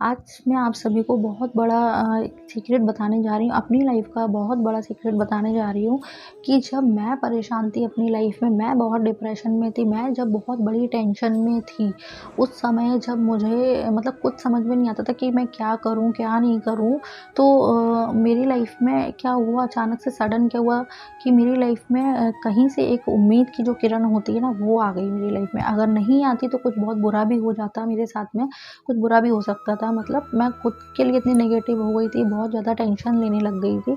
आज मैं आप सभी को बहुत बड़ा सीक्रेट बताने जा रही हूँ, अपनी लाइफ़ का बहुत बड़ा सीक्रेट बताने जा रही हूँ कि जब मैं परेशान थी अपनी लाइफ़ में, मैं बहुत डिप्रेशन में थी, मैं जब बहुत बड़ी टेंशन में थी, उस समय जब मुझे मतलब कुछ समझ में नहीं आता था कि मैं क्या करूँ, क्या नहीं करूँ। तो मेरी लाइफ़ में क्या हुआ अचानक से सडन क्या हुआ कि मेरी लाइफ़ में कहीं से एक उम्मीद की जो किरण होती है ना, वो आ गई मेरी लाइफ़ में। अगर नहीं आती तो कुछ बहुत बुरा भी हो जाता मेरे साथ में। कुछ बुरा भी हो सकता था, मतलब मैं खुद के लिए इतनी नेगेटिव हो गई थी, बहुत ज़्यादा टेंशन लेने लग गई थी।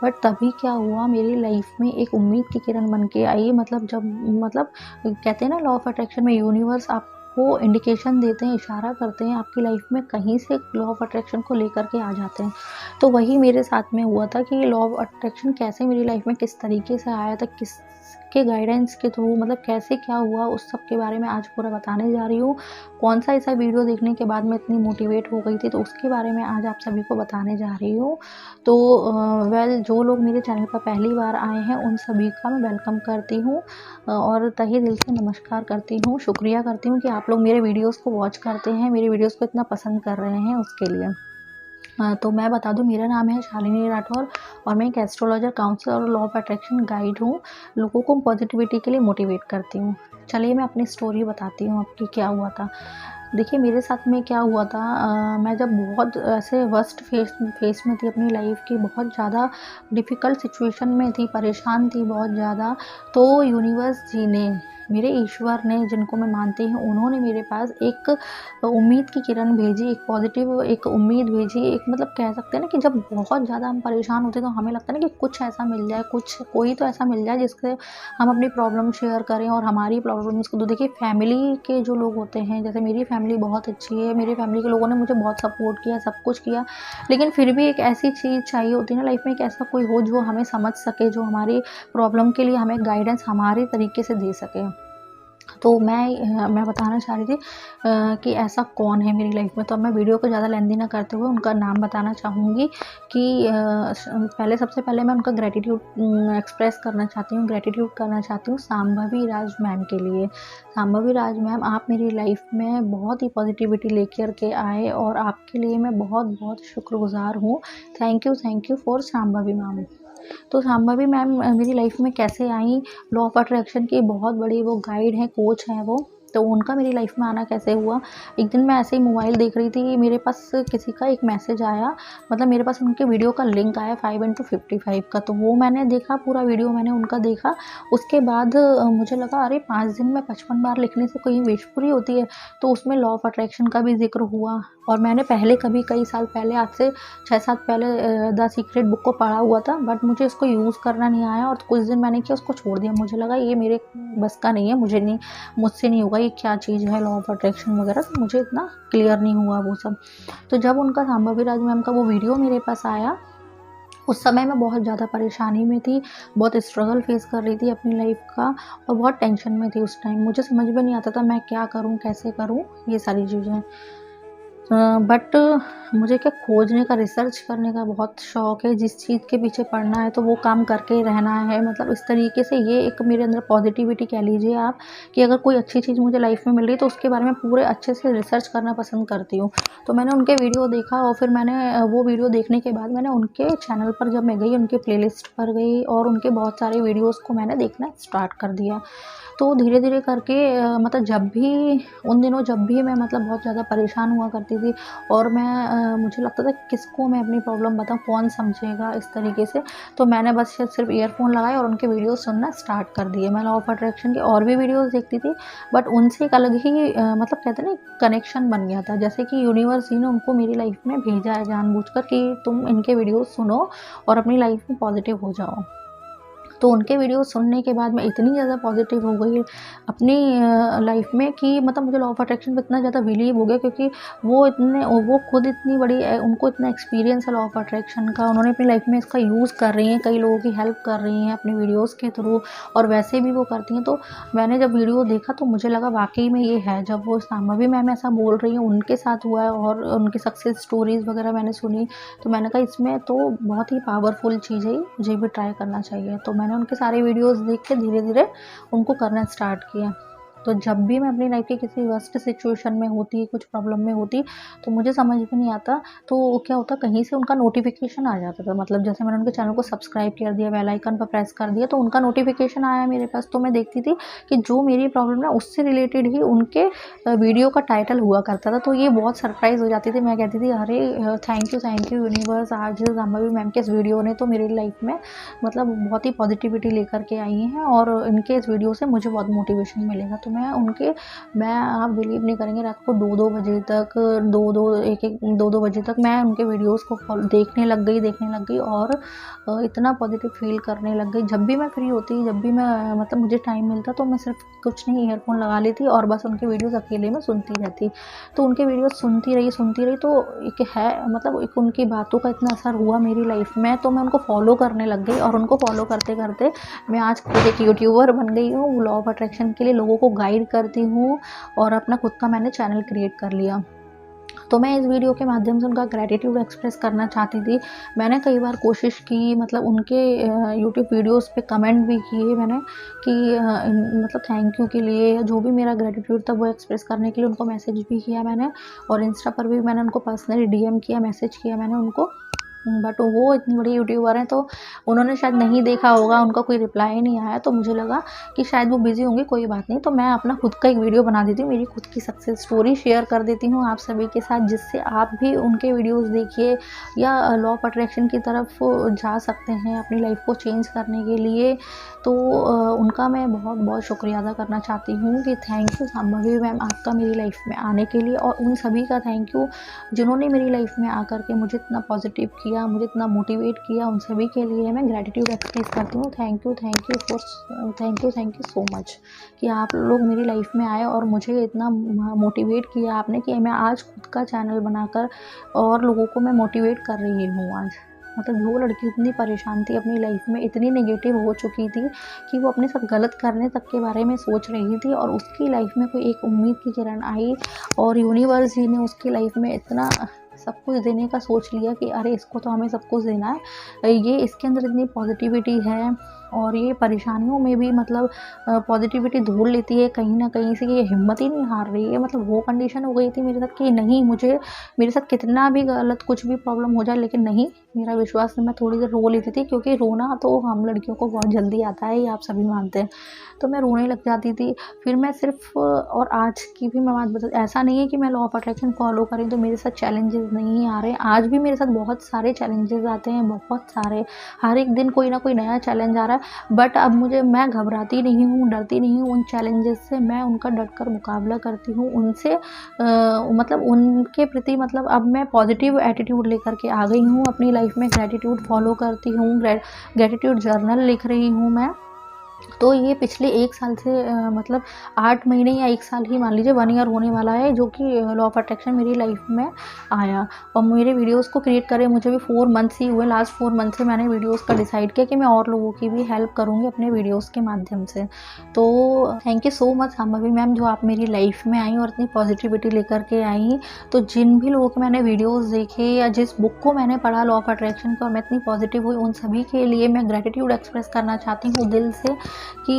बट तभी क्या हुआ मेरी लाइफ में एक उम्मीद की किरण बन के आई, मतलब जब मतलब कहते हैं ना लॉ ऑफ अट्रैक्शन में यूनिवर्स आपको इंडिकेशन देते हैं, इशारा करते हैं, आपकी लाइफ में कहीं से लॉ ऑफ अट्रैक्शन को लेकर के आ जाते हैं। तो वही मेरे साथ में हुआ था कि लॉ ऑफ अट्रैक्शन कैसे मेरी लाइफ में किस तरीके से आया था, किसके गाइडेंस के थ्रू, मतलब कैसे क्या हुआ, उस सब के बारे में आज पूरा बताने जा रही हूँ। कौन सा ऐसा वीडियो देखने के बाद मैं इतनी मोटिवेट हो गई थी, तो उसके बारे में आज आप सभी को बताने जा रही हूँ। तो जो लोग मेरे चैनल पर पहली बार आए हैं उन सभी का मैं वेलकम करती हूँ और तहे दिल से नमस्कार करती हूँ, शुक्रिया करती हूँ कि आप लोग मेरे वीडियोस को वॉच करते हैं, मेरे वीडियोस को इतना पसंद कर रहे हैं उसके लिए। तो मैं बता दूँ, मेरा नाम है शालिनी राठौर और मैं एक एस्ट्रोलॉजर, काउंसलर और लॉ ऑफ अट्रैक्शन गाइड हूँ। लोगों को पॉजिटिविटी के लिए मोटिवेट करती हूँ। चलिए मैं अपनी स्टोरी बताती हूँ आपकी क्या हुआ था। देखिए मेरे साथ में क्या हुआ था, मैं जब बहुत ऐसे वर्स्ट फेस में थी अपनी लाइफ की, बहुत ज़्यादा डिफ़िकल्ट सिचुएशन में थी, परेशान थी बहुत ज़्यादा। तो यूनिवर्स जी ने, मेरे ईश्वर ने, जिनको मैं मानती हूँ, उन्होंने मेरे पास एक उम्मीद की किरण भेजी, एक पॉजिटिव एक उम्मीद भेजी। एक मतलब कह सकते हैं ना कि जब बहुत ज़्यादा हम परेशान होते हैं तो हमें लगता है ना कि कुछ ऐसा मिल जाए, कुछ कोई तो ऐसा मिल जाए जिससे हम अपनी प्रॉब्लम शेयर करें और हमारी प्रॉब्लम्स को। तो देखिए फैमिली के जो लोग होते हैं, जैसे मेरी फैमिली बहुत अच्छी है, मेरी फैमिली के लोगों ने मुझे बहुत सपोर्ट किया, सब कुछ किया, लेकिन फिर भी एक ऐसी चीज़ चाहिए होती है ना लाइफ में, एक ऐसा कोई हो जो हमें समझ सके, जो हमारी प्रॉब्लम के लिए हमें गाइडेंस हमारे तरीके से दे सके। तो मैं बताना चाह रही थी कि ऐसा कौन है मेरी लाइफ में। तो अब मैं वीडियो को ज़्यादा लेंदी ना करते हुए उनका नाम बताना चाहूँगी कि पहले सबसे पहले मैं उनका ग्रैटिट्यूड एक्सप्रेस करना चाहती हूँ, ग्रैटिट्यूड करना चाहती हूँ शांभवी राज मैम के लिए। शांभवी राज मैम, आप मेरी लाइफ में बहुत ही पॉजिटिविटी लेकर के आए और आपके लिए मैं बहुत बहुत शुक्रगुजार हूँ। Thank you for Shambhavi ma'am. तो शांभवी मैम मेरी लाइफ में कैसे आई, लॉ ऑफ अट्रैक्शन की बहुत बड़ी वो गाइड हैं, कोच हैं वो। तो उनका मेरी लाइफ में आना कैसे हुआ, एक दिन मैं ऐसे ही मोबाइल देख रही थी, मेरे पास किसी का एक मैसेज आया, मतलब मेरे पास उनके वीडियो का लिंक आया 5 into 55 का। तो वो मैंने देखा, पूरा वीडियो मैंने उनका देखा। उसके बाद मुझे लगा अरे 5 दिन में 55 बार लिखने से कोई विश पूरी होती है। तो उसमें लॉ ऑफ अट्रैक्शन का भी जिक्र हुआ और मैंने पहले कभी कई साल पहले, आज से 6-7 पहले द सीक्रेट बुक को पढ़ा हुआ था, बट मुझे इसको यूज़ करना नहीं आया और कुछ दिन मैंने किया, उसको छोड़ दिया। मुझे लगा ये मेरे बस का नहीं है, मुझसे नहीं होगा, ये क्या चीज़ है लॉ ऑफ अट्रैक्शन वगैरह, तो मुझे इतना क्लियर नहीं हुआ वो सब। तो जब उनका शांभवी राज मैम का वो वीडियो मेरे पास आया, उस समय मैं बहुत ज़्यादा परेशानी में थी, बहुत स्ट्रगल फेस कर रही थी अपनी लाइफ का और बहुत टेंशन में थी उस टाइम। मुझे समझ में नहीं आता था मैं क्या करूँ, कैसे करूँ, ये सारी चीज़ें। बट मुझे क्या खोजने का, रिसर्च करने का बहुत शौक है। जिस चीज़ के पीछे पड़ना है तो वो काम करके ही रहना है, मतलब इस तरीके से ये एक मेरे अंदर पॉजिटिविटी कह लीजिए आप, कि अगर कोई अच्छी चीज़ मुझे लाइफ में मिल रही है तो उसके बारे में पूरे अच्छे से रिसर्च करना पसंद करती हूँ। तो मैंने उनके वीडियो देखा और फिर मैंने वो वीडियो देखने के बाद मैंने उनके चैनल पर जब मैं गई, उनके प्लेलिस्ट पर गई और उनके बहुत सारे वीडियोज़ को मैंने देखना स्टार्ट कर दिया। तो धीरे-धीरे करके मतलब जब भी उन दिनों जब भी मैं मतलब बहुत ज़्यादा परेशान हुआ करती थी और मुझे लगता था किसको मैं अपनी प्रॉब्लम बताऊँ, कौन समझेगा इस तरीके से। तो मैंने बस सिर्फ़ ईयरफ़ोन लगाए और उनके वीडियोज़ सुनना स्टार्ट कर दिए। मैं लॉ ऑफ अट्रैक्शन के और भी वीडियोज़ देखती थी, बट उनसे एक अलग ही मतलब कहते हैं ना कनेक्शन बन गया था। जैसे कि यूनिवर्स जी ने उनको मेरी लाइफ़ में भेजा है जानबूझकर कि तुम इनके वीडियोज़ सुनो और अपनी लाइफ़ में पॉज़िटिव हो जाओ। तो उनके वीडियो सुनने के बाद मैं इतनी ज़्यादा पॉजिटिव हो गई अपनी लाइफ में कि मतलब मुझे लॉ ऑफ अट्रैक्शन पे इतना ज़्यादा बिलीव हो गया, क्योंकि वो खुद इतनी बड़ी उनको इतना एक्सपीरियंस है लॉ ऑफ अट्रैक्शन का। उन्होंने अपनी लाइफ में इसका यूज़ कर रही हैं, कई लोगों की हेल्प कर रही हैं अपनी वीडियोज़ के थ्रू और वैसे भी वो करती हैं। तो मैंने जब वीडियो देखा तो मुझे लगा वाक़ई में ये है। जब वो शांभवी मैम ऐसा बोल रही हैं, उनके साथ हुआ है और उनकी सक्सेस स्टोरीज़ वगैरह मैंने सुनी, तो मैंने कहा इसमें तो बहुत ही पावरफुल चीज़ है, मुझे भी ट्राई करना चाहिए। तो मैंने उनके सारे वीडियोज़ देख के धीरे-धीरे उनको करना स्टार्ट किया। तो जब भी मैं अपनी लाइफ के किसी वर्स्ट सिचुएशन में होती, कुछ प्रॉब्लम में होती, तो मुझे समझ में नहीं आता, तो क्या होता कहीं से उनका नोटिफ़िकेशन आ जाता था। मतलब जैसे मैंने उनके चैनल को सब्सक्राइब कर दिया, बेल आइकन पर प्रेस कर दिया, तो उनका नोटिफ़िकेशन आया मेरे पास। तो मैं देखती थी कि जो मेरी प्रॉब्लम है उससे रिलेटेड ही उनके वीडियो का टाइटल हुआ करता था। तो ये बहुत सरप्राइज़ हो जाती थी। मैं कहती थी अरे थैंक यू यूनिवर्स, आज जाह्नवी मैम के इस वीडियो ने तो मेरी लाइफ में मतलब बहुत ही पॉजिटिविटी लेकर के आई हैं, और इनके इस वीडियो से मुझे बहुत मोटिवेशन मिलेगा। तो मैं आप बिलीव नहीं करेंगे, रात को 2-2 बजे तक 2-2 बजे तक मैं उनके वीडियोस को देखने लग गई, और इतना पॉजिटिव फील करने लग गई। जब भी मैं फ्री होती, जब भी मैं मतलब मुझे टाइम मिलता, तो मैं सिर्फ कुछ नहीं ईयरफोन लगा लेती और बस उनके वीडियोस अकेले में सुनती रहती। तो उनके वीडियोस सुनती रही, तो एक है मतलब एक उनकी बातों का इतना असर हुआ मेरी लाइफ में, तो मैं उनको फॉलो करने लग गई, और उनको फॉलो करते करते मैं आज खुद एक यूट्यूबर बन गई हूँ। लॉ ऑफ अट्रैक्शन के लिए लोगों को गाइड करती हूँ, और अपना खुद का मैंने चैनल क्रिएट कर लिया। तो मैं इस वीडियो के माध्यम से उनका ग्रैटिट्यूड एक्सप्रेस करना चाहती थी। मैंने कई बार कोशिश की, मतलब उनके यूट्यूब वीडियोस पे कमेंट भी किए मैंने कि मतलब थैंक यू के लिए, या जो भी मेरा ग्रैटिट्यूड था वो एक्सप्रेस करने के लिए उनको मैसेज भी किया मैंने, और इंस्टा पर भी मैंने उनको पर्सनली डीएम किया, मैसेज किया मैंने उनको। बट वो इतनी बड़ी यूट्यूबर हैं, तो उन्होंने शायद नहीं देखा होगा, उनका कोई रिप्लाई नहीं आया, तो मुझे लगा कि शायद वो बिज़ी होंगी, कोई बात नहीं। तो मैं अपना खुद का एक वीडियो बना देती हूँ, मेरी खुद की सक्सेस स्टोरी शेयर कर देती हूँ आप सभी के साथ, जिससे आप भी उनके वीडियोस देखिए, या लॉ ऑफ अट्रैक्शन की तरफ जा सकते हैं अपनी लाइफ को चेंज करने के लिए। तो उनका मैं बहुत बहुत शुक्रिया अदा करना चाहती हूँ कि थैंक यू जाह्नवी मैम, आपका मेरी लाइफ में आने के लिए, और उन सभी का थैंक यू जिन्होंने मेरी लाइफ में आकर के मुझे इतना पॉजिटिव किया, मुझे इतना मोटिवेट किया। उन सभी के लिए मैं ग्रैटिट्यूड एक्सप्रेस करती हूँ। थैंक यू सो मच कि आप लोग मेरी लाइफ में आए और मुझे इतना मोटिवेट किया आपने, कि मैं आज खुद का चैनल बनाकर और लोगों को मैं मोटिवेट कर रही हूँ आज। मतलब जो लड़की इतनी परेशान थी अपनी लाइफ में, इतनी नेगेटिव हो चुकी थी कि वो अपने साथ गलत करने तक के बारे में सोच रही थी, और उसकी लाइफ में कोई एक उम्मीद की किरण आई, और यूनिवर्स जी ने उसकी लाइफ में इतना सब कुछ देने का सोच लिया कि अरे इसको तो हमें सब कुछ देना है, ये इसके अंदर इतनी पॉजिटिविटी है, और ये परेशानियों में भी मतलब पॉजिटिविटी ढूंढ लेती है कहीं ना कहीं से, कि ये हिम्मत ही नहीं हार रही है। मतलब वो कंडीशन हो गई थी मेरे साथ कि नहीं, मुझे मेरे साथ कितना भी गलत कुछ भी प्रॉब्लम हो जाए, लेकिन नहीं, मेरा विश्वास मैं थोड़ी देर रो लेती थी, क्योंकि रोना तो हम लड़कियों को बहुत जल्दी आता है, ये आप सभी मानते हैं। तो मैं रोने लग जाती थी। फिर मैं सिर्फ और आज की भी मैं बात बता, ऐसा नहीं है कि मैं लॉ ऑफ अट्रैक्शन फॉलो करी तो मेरे साथ चैलेंजेस नहीं आ रहे। आज भी मेरे साथ बहुत सारे चैलेंजेस आते हैं, बहुत सारे, हर एक दिन कोई ना कोई नया चैलेंज आ रहा है। बट अब मैं घबराती नहीं हूँ, डरती नहीं हूँ उन चैलेंजेस से। मैं उनका डट कर मुकाबला करती हूँ उनसे, मतलब उनके प्रति मतलब अब मैं पॉजिटिव एटीट्यूड लेकर के आ गई हूँ अपनी लाइफ में। ग्रैटिट्यूड फॉलो करती हूँ, ग्रैटिट्यूड जर्नल लिख रही हूँ मैं। तो ये पिछले 1 साल से मतलब 8 महीने या 1 साल ही मान लीजिए, 1 ईयर होने वाला है, जो कि लॉ ऑफ अट्रैक्शन मेरी लाइफ में आया। और मेरे वीडियोस को क्रिएट करे मुझे भी 4 मंथ्स ही हुए। लास्ट 4 मंथ से मैंने वीडियोस का डिसाइड किया कि मैं और लोगों की भी हेल्प करूँगी अपने वीडियोस के माध्यम से। तो thank you so much Jahnavi ma'am, जो आप मेरी लाइफ में आई और इतनी पॉजिटिविटी लेकर के आई। तो जिन भी लोगों के मैंने वीडियोस देखे, या जिस बुक को मैंने पढ़ा लॉ ऑफ अट्रैक्शन का, और मैं इतनी पॉजिटिव हुई, उन सभी के लिए मैं ग्रैटिट्यूड एक्सप्रेस करना चाहती हूँ दिल से, कि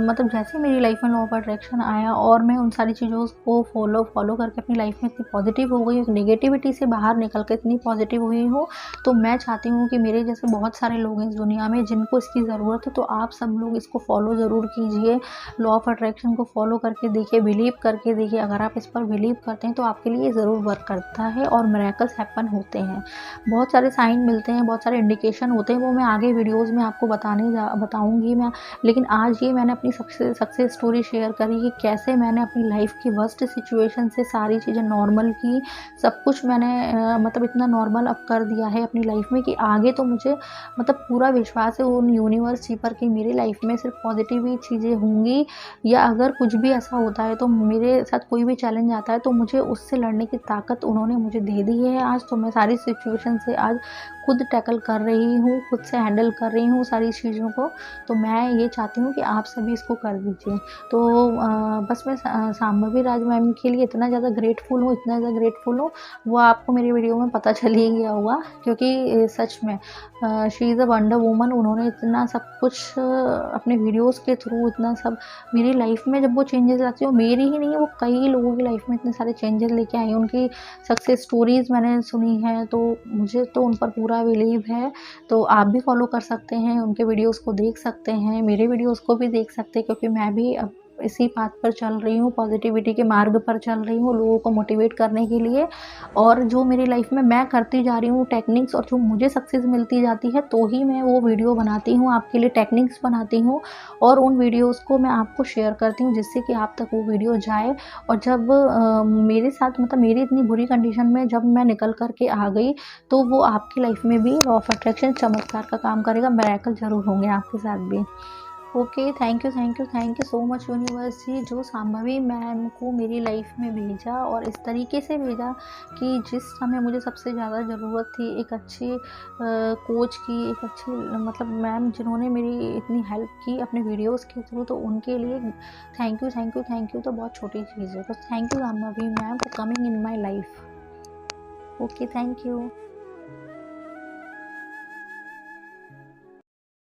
मतलब जैसे मेरी लाइफ में लॉ ऑफ अट्रैक्शन आया और मैं उन सारी चीज़ों को फॉलो करके अपनी लाइफ में इतनी पॉजिटिव हो गई हूँ, नेगेटिविटी से बाहर निकल के इतनी पॉजिटिव हुई हूँ। तो मैं चाहती हूँ कि मेरे जैसे बहुत सारे लोग हैं इस दुनिया में जिनको इसकी ज़रूरत है, तो आप सब लोग इसको फॉलो ज़रूर कीजिए। लॉ ऑफ अट्रैक्शन को फॉलो करके देखिए, बिलीव करके देखिए। अगर आप इस पर बिलीव करते हैं तो आपके लिए ज़रूर वर्क करता है, और मिरेकल्स हैपन होते हैं। बहुत सारे साइन मिलते हैं, बहुत सारे इंडिकेशन होते हैं, वो मैं आगे वीडियोज़ में आपको बताऊँगी मैं। लेकिन आज ये मैंने अपनी सक्सेस स्टोरी शेयर करी कि कैसे मैंने अपनी लाइफ की वर्स्ट सिचुएशन से सारी चीज़ें नॉर्मल की। सब कुछ मैंने मतलब इतना नॉर्मल अब कर दिया है अपनी लाइफ में कि आगे तो मुझे मतलब पूरा विश्वास है उन यूनिवर्स जी पर कि मेरी लाइफ में सिर्फ पॉजिटिव ही चीज़ें होंगी, या अगर कुछ भी ऐसा होता है तो मेरे साथ कोई भी चैलेंज आता है तो मुझे उससे लड़ने की ताकत उन्होंने मुझे दे दी है आज। तो मैं सारी सिचुएशन से आज खुद टैकल कर रही हूँ, खुद से हैंडल कर रही हूँ सारी चीज़ों को। तो मैं ये चाहती हूँ हूँ कि आप सभी इसको कर दीजिए। तो बस मैं शांभवी राज मैम के लिए इतना ज़्यादा ग्रेटफुल हूँ, इतना ज़्यादा ग्रेटफुल हूँ, वो आपको मेरी वीडियो में पता चल ही गया होगा, क्योंकि सच में she is a wonder woman. उन्होंने इतना सब कुछ अपने वीडियोज़ के थ्रू इतना सब मेरी लाइफ में जब वो चेंजेस लाती है, वो मेरी ही नहीं है, वो कई लोगों की लाइफ में इतने सारे चेंजेस लेके आई हैं। उनकी सक्सेस स्टोरीज़ मैंने सुनी हैं, तो मुझे तो उन पर पूरा बिलीव है। तो आप भी फॉलो कर सकते हैं, उनके वीडियोज़ को देख सकते हैं, मेरे वीडियोज़ को भी देख सकते हैं, क्योंकि मैं भी अब इसी पाथ पर चल रही हूँ, पॉजिटिविटी के मार्ग पर चल रही हूँ, लोगों को मोटिवेट करने के लिए। और जो मेरी लाइफ में मैं करती जा रही हूँ टेक्निक्स, और जो मुझे सक्सेस मिलती जाती है, तो ही मैं वो वीडियो बनाती हूँ, आपके लिए टेक्निक्स बनाती हूँ, और उन वीडियोज़ को मैं आपको शेयर करती हूँ, जिससे कि आप तक वो वीडियो जाए। और जब मेरे साथ मतलब मेरी इतनी बुरी कंडीशन में जब मैं निकल कर के आ गई, तो वो आपकी लाइफ में भी लॉ ऑफ अट्रैक्शन चमत्कार का काम करेगा, मिरेकल ज़रूर होंगे आपके साथ भी। Okay, thank you, thank you, thank you so much universe ji, जो शांभवी मैम को मेरी लाइफ में भेजा, और इस तरीके से भेजा कि जिस समय मुझे सबसे ज़्यादा ज़रूरत थी एक अच्छी कोच की, एक अच्छी मतलब मैम जिन्होंने मेरी इतनी हेल्प की अपने वीडियोस के थ्रू, तो उनके लिए thank you, thank you, thank you तो बहुत छोटी चीज़ है। तो thank you Shambhavi ma'am for coming in my life. Okay, thank you.